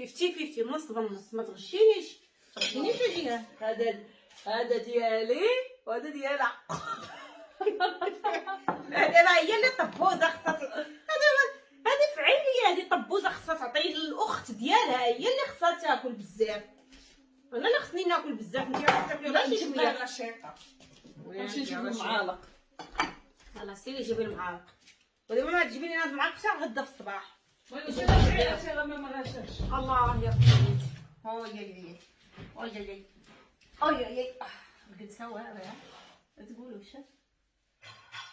50 50 نص بالنص، ما تغشينيش في جهه. هذا ديالي وهذا ديالها. دابا هي اللي طبوزه خصها هذه فعليه، هذه طبوزه خصها تعطي للاخت ديالها، هي اللي خصها تاكل بزاف. انا اللي خصني ناكل بزاف، انت تاكلي غير شي شويه. لا شيطه نمشي نجيب المعالق. يلاه سيري جيبي المعالق، ودابا ما تجيبي لي هاد المعالق حتى غدا في الصباح. ما غاشاش. الله يا بنتي. اوي بقيت سواعه. تقولوا واش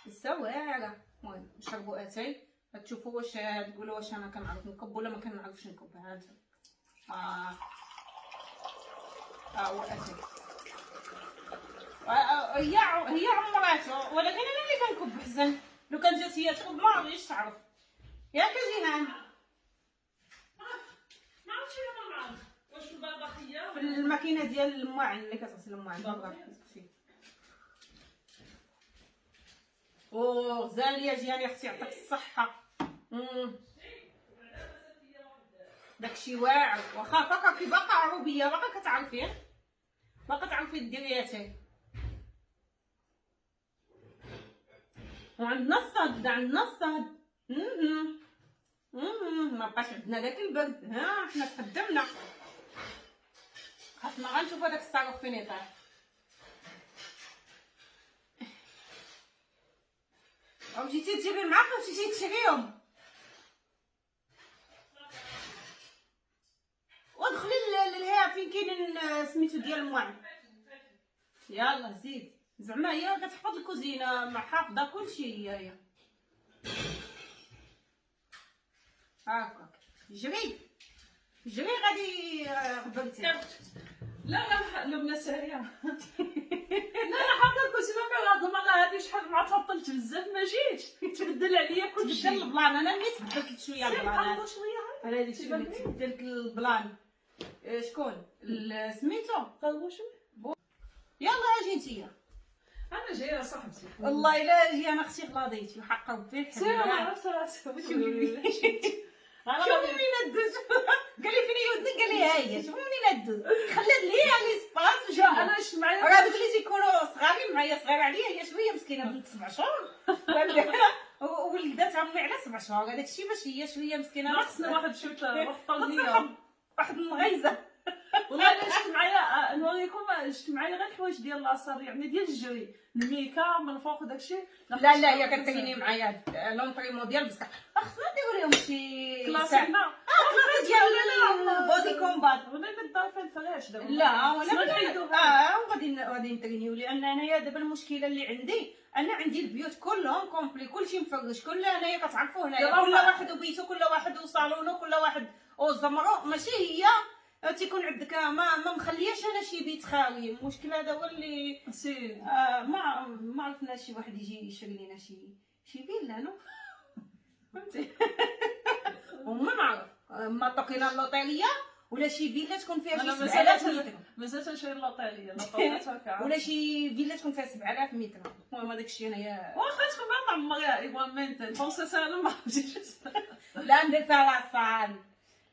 السواعه؟ المهم نشربوا اتاي، تشوفوا واش تقولوا واش انا كنعرف نكب ولا ما كنعرفش نكب. ها انت هو اتاي. هي عمراتو، ولكن انا اللي كنكب حزن. لو كان جات هي تكب ما غاديش تعرف. ياك جيهان؟ ما عرفتش انا ما نعرف واش في الباباخيه في الماكينه ديال الماعن اللي كتغسل الماعن. غزال يا جيهان يا اختي، يعطيك الصحه. داكشي واعر، واخا هكاكا كي باقا عروبيه باقا كتعرفي، باقا تعرفي ديري اتاي. وعندنا الصاد، عندنا الصاد. ما بقاش عندنا داك البرد. ها حنا تقدمنا، خاصنا غنشوف هذاك الصاروخ فين يطيح. مشيتي تجيبي المعاق ومشيتي تشريهم، ودخلي للها فين كاين سميتو ديال الماعن. يلا زيد، زعما هي كتحفظ الكوزينه، مع حافظه كلشي هي. هاكا جري غادي غبرتي. لا لبنى ساريه. لا انا حاطه الكوزينه كنهضر معاها هذه شحال ما تعطلت بزاف ما جيتش تبدل عليا كلشي. تبدل البلان، انا ملي تبدلت شويه البلان. شويه انا هذيك الشيء اللي تبدلت البلان. شكون سميتو قالوا شنو؟ يلا اجي نتيا. انا جايه صاحبتي والله الا اجي انا اختي غلاضيتي وحق ربي الحمد سير لله. عرفت راسك. شوفي مين ندوز. قال لي فين يودني، قال لي ها هي شوفي مين ندوز. خلات لي على سباس وجا انا اش معايا راه دوك اللي تيكونوا صغارين معايا، صغار عليا هي شويه مسكينه بنت 7 شهور ولداتها امي على 7 شهور. هذاك الشيء باش هي شويه مسكينه ناقصني واحد شويه وقت واحد المغيزه. والله الا شفت معايا نوريكم، شفت معايا غير الحوايج ديال لاصار يعني ديال الجري، الميكا من الفوق داكشي. لا هي كتريني معايا لونطريمون ديال بصح خصنا نديرو لهم شي كلاسينا كلاس ديال البودي كومبات ولا الدار فين فلاش دابا. لا وغادي نترينيو، لان انايا دابا المشكله اللي عندي، انا عندي البيوت كلهم كومبلي، كلشي مفرش، كل انايا كتعرفوا هنايا كل واحد وبيتو، كل واحد وصالونو، كل واحد وزمرو. ماشي هي تيكون عندك ما مخلياش انا شي بيت خاوي. المشكل هذا هو اللي ما عرفناش شي واحد يجي يشري لنا شي فيلا نو فهمتي. وما نعرف ما طقينا اللوطيريه ولا شي فيلا تكون فيها شي 7000 متر. مازال تنشري اللوطيريه ولا شي فيلا تكون فيها 7000 متر. المهم هذاك الشيء انايا واخا تكون ما عمرها ايغوالمنت بونسا انا ما عرفتش. لا ندير فيها لاصال.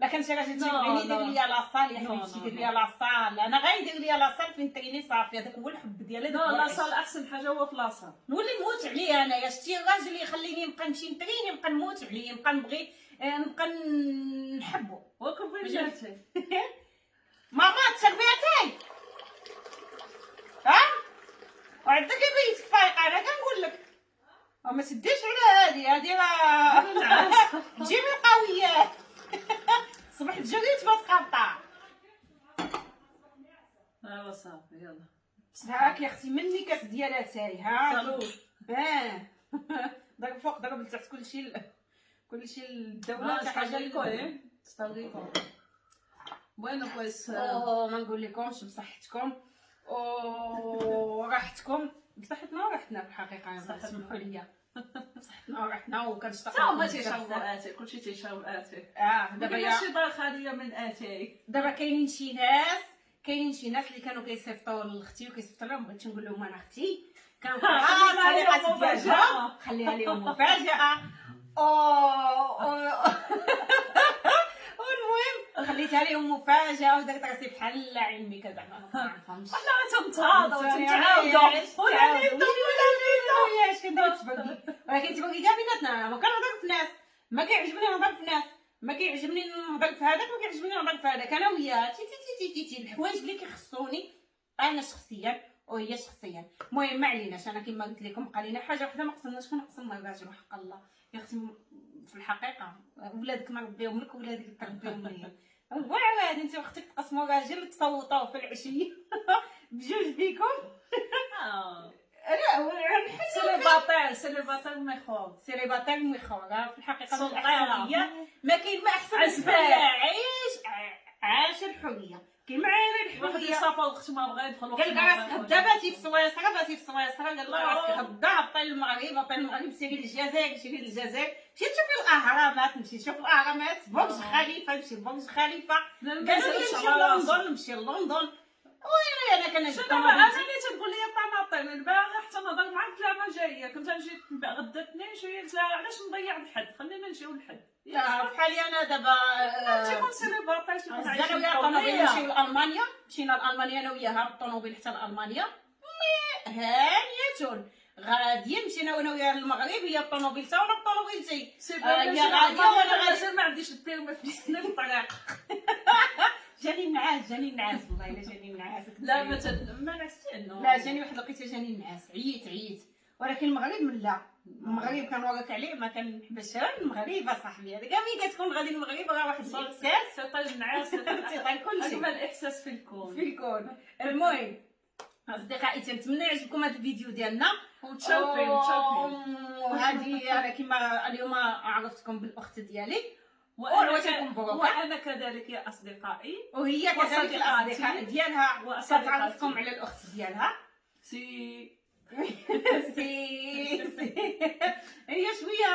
لا كان شي راجل تيبغيني يدير ليا لاصال يا حبيبتي، يدير ليا لاصال. انا غيدير ليا لاصال فين تريني صافي، هذاك هو الحب ديالي. لا لاصال احسن حاجه هو في لاصال. نولي نموت عليه انايا. شتي الراجل يخليني نبقى نمشي نتريني، نبقى نموت عليه، نبقى نبغي نبقى نحبو. وكم فين جاتي ماما تربيتي ها وعندك بيتك فايقه. انا كنقول لك ما تديش على هذه راه جيبي قويه. صبح جريت ما تقطع. صافي يلا هاك يا اختي مني كاس ديال اتاي. ها صالون ضرب فوق ضرب لتحت، كلشي الدوله حتى حاجه لكم تستغرقوا. بوينو بويس ما نقول لكمش بصحتكم وراحتكم. بصحتنا وراحتنا في الحقيقه، سمحوا لي بصحتنا وراحتنا وكنشتاق. ما تيشربوا اتاي، كلشي تيشرب اتاي. دابا يا شي دار خاليه من اتاي. دابا كاينين شي ناس اللي كانوا كيصيفطوا لاختي وكيصيفطوا لهم. بغيت نقول لهم انا اختي كانوا خليها لهم مفاجاه. والمهم خليت درتها لهم مفاجاه ودرت راسي بحال علمي كزعما ما كنعرفهمش. حنا تنتهاضوا وتنتعاودوا ولا اش كندير تبغي، ولكن تبغي كاع بيناتنا. ما كنهضر في الناس، ما كيعجبني نهضر في الناس، ما كيعجبني نهضر في هذاك، ما كيعجبني نهضر في هذاك. انا وياه تي الحوايج اللي كيخصوني انا شخصيا وهي شخصيا. المهم ما عليناش. انا كما قلت لكم بقى لينا حاجه وحده ما قصرناش كنقسم الراجل وحق الله يا اختي. في الحقيقه ولادك نربيهم لك وولادك تربيهم ليا. هو عواد انت واختك تقسموا راجل تصوتوا في العشيه بجوج بيكم. لا سيليباتير ميخور سيليباتير ميخور في الحقيقه. سلطانة. ما كاين ما احسن عزباء. عاش الحريه. كاين معايا واحد الحريه. صافا وقت ما بغا يدخل قال لك راسك هدا باتي في سويسرا قال لك راسك هدا عطي المغرب سيري للجزائر مشيت نشوف الاهرامات برج خليفه نمشي لبرج خليفه. قال نمشي لندن وين انا كنجي انا اللي تنقول لي طناطين البارح حتى نهضر معاك لا ما جايه كنت نجي غدا اثنين شويه لا علاش نضيع الحد خلينا نجيو الحد. لا بحالي انا دابا تيكون سيليباتير تيكون عايش انا وياها الطوموبيل نمشيو لالمانيا. مشينا لالمانيا انا وياها بالطوموبيل حتى لالمانيا هانيه غاديين. مشينا انا وياها للمغرب هي الطوموبيل تا وانا بالطوموبيل تي هي غاديه وانا مازال ما عنديش البيرمي في الطريق. جاني النعاس والله الا جاني النعاس. لا ما نعستي انه لا جاني واحد الوقيته جاني النعاس عييت. ولكن المغرب من لا المغرب كنورك عليه ما كنحبش المغرب اصاحبي. هذا كاع ملي كتكون غادي المغرب راه واحد الاحساس سيطيل النعاس تيطيل كلشي اجمل احساس في الكون. المهم اصدقائي تنتمنى يعجبكم هذا الفيديو ديالنا ومتشوفين وهذه انا كما اليوم عرفتكم بالاخت ديالي وانا كذلك يا اصدقائي وهي كذلك الاصدقاء ديالها وستعرفكم على الاخت ديالها. سي هي شويه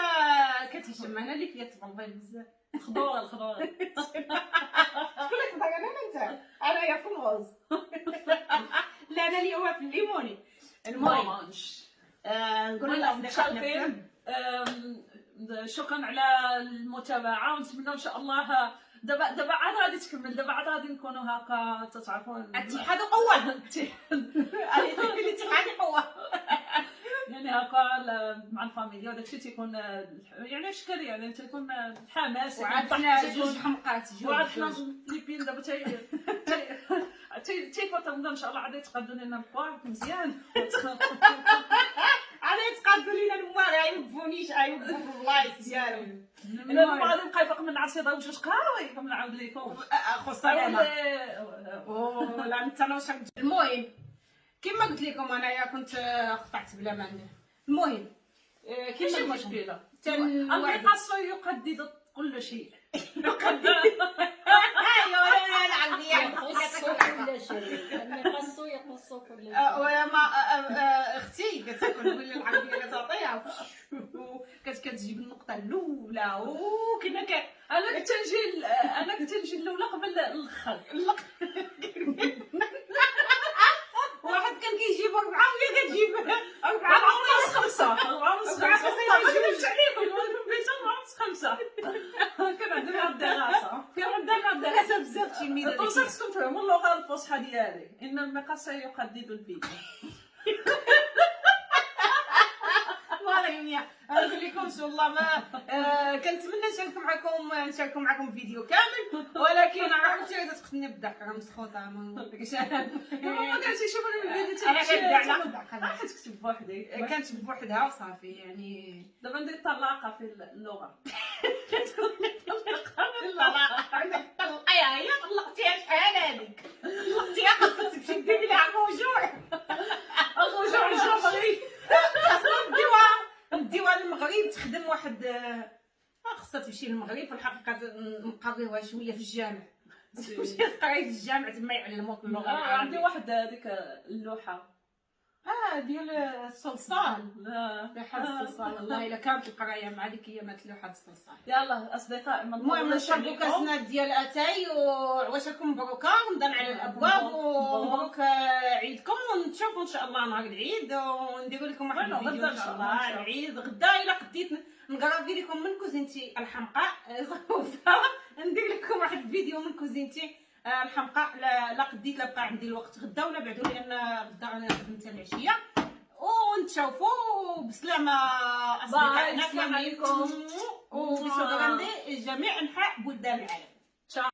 كتهشم. انا اللي فيها تبلبي بزاف. خضوره شكون اللي خضر انا يا في الغوز. لا انا اليوم في الليموني. المهم نقول للاصدقاء شكرا على المتابعه ونتمنى ان شاء الله دابا عاد غادي تكمل. دابا عاد غادي نكونوا هكا تتعرفون الاتحاد قوه. الاتحاد قوه يعني هكا مع الفاميليا وداكشي تيكون يعني اشكال يعني تيكون حماس. وعاد حنا جوج حمقات وعاد حنا فليبين دابا تيفوت رمضان ان شاء الله عاد يتقادوا لنا البارك مزيان. عاد يتقادوا لينا الموال عيوبونيش عيوبوا البلايص ديالهم. المهم غادي نبقى باقي من العصير وجوج قهاوي كنعاود لكم خسرنا لا انت نوصل. المهم كما قلت لكم انايا كنت قطعت بلا ما ندير. المهم كاين شي مشكله النقاص يقدد كل شيء. يقدد ايوا انا العربيه يقص كل شيء. النقص يقص كل شيء. وما اختي كتقول لي العربيه كتعطيها كتجيب النقطه الاولى وكنا انا كنت نجي الاولى قبل الاخر. واحد كان كيجيب 4 وهي كتجيب 4 ونص 5 كان عندنا الدراسه بزاف تلميذات توصلتكم تفهموا اللغه الفصحى ديالي ان المقاس يقدد الفيديو. نقول لكم ان شاء الله ما كنتمنى نشارك معكم فيديو كامل ولكن عرفتي غادي تقتلني بالضحك راه مسخوطه ما نقولكش ما درتي شوف انا الفيديو انا كنبدا على راح تكتب بوحدي كنتكتب بوحدها وصافي يعني دابا ندير طلاقه في اللغه. طلقيها هي طلقتيها شحال هذيك طلقتيها خاصك تمشي ديري لها الرجوع الجمهري نديوها للمغرب تخدم واحد خاصها تمشي للمغرب في الحقيقه نقريوها شويه في الجامع تمشي تقري في الجامع تما يعلموك اللغه العربيه. عندي واحد هذيك اللوحه ديال الصلصال. لا لوحه الصلصال والله الا كانت القرايه مع ديك ايامات لوحه الصلصال. يلا اصدقاء المهم نشربوا كاسنا ديال اتاي وعواشركم مبروكه رمضان على الابواب ومبروك عيدكم ونشوفوا ان شاء الله نهار العيد ونديروا لكم واحد الفيديو ان شاء الله على العيد غدا الا قديت نقرافي لكم من كوزينتي الحمقاء ندير لكم واحد الفيديو من كوزينتي الحمقاء. لا قديت لا بقى عندي الوقت غدا ولا بعدو، لان غدا انا خدمت العشيه. ونتشوفوا بسلامه اصدقائنا السلام كاملين، عليكم. وبشكر جميع انحاء بلدان العالم.